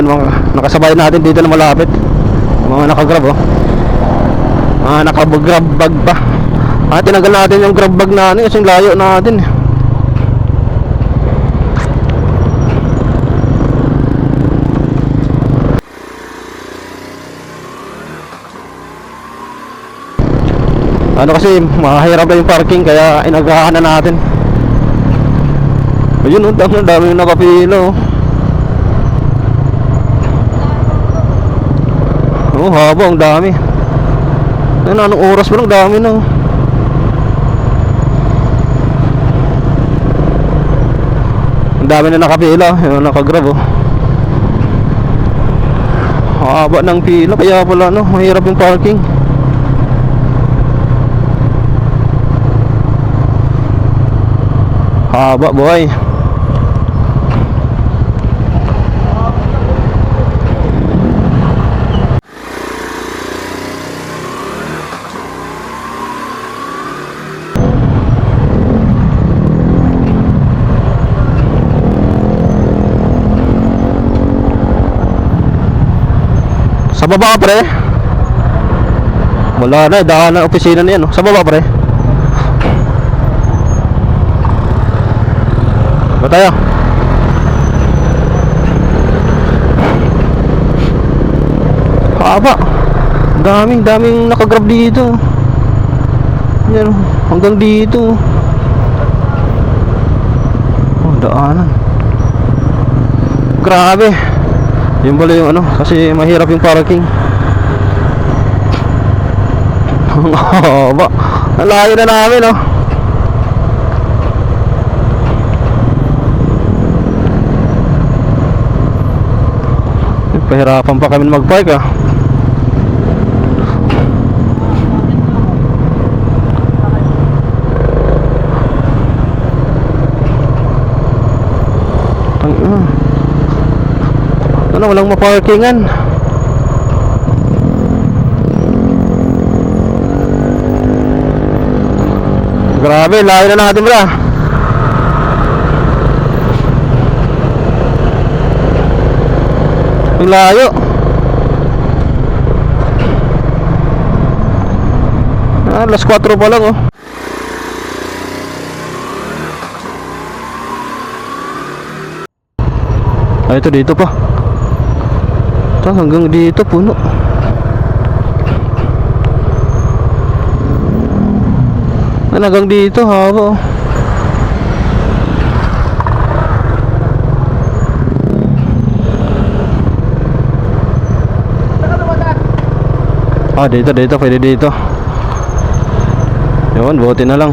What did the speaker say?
Mga nakasabay natin dito na malapit. Mga nakagrab oh. Mga nakagrab bag pa. Tinanggal natin yung grab bag na ano kasi layo natin. Ano kasi mahirap na yung parking kaya inagahan na natin. Ayun oh, ang dami yung nakapila oh. Oh, haba, ang dami. Anong oras ba? Ang dami na oh. Ang dami na nakapila. Yung nakagrab oh. Haba ng pila kaya pala no, mahirap yung parking. Haba boy. Sa baba pre. Wala na, daan na opisina na yan oh. Sa baba pre. Ba tayo? Haba. Daming nakagrab dito. Yan, hanggang dito. Oh, daanan. Grabe. Yung pala yung ano, kasi mahirap yung parking. Ang haba. Nalayo na namin oh. Pahirapan pa kami mag-park ah. Ano, walang maparkingan. Grabe, layo na natin bra. Ang layo. Alas 4 pa lang oh. Ito dito pa. Ito hanggang dito puno. Hanggang dito haba oh. Dito, pwede dito. Yun, buti na lang.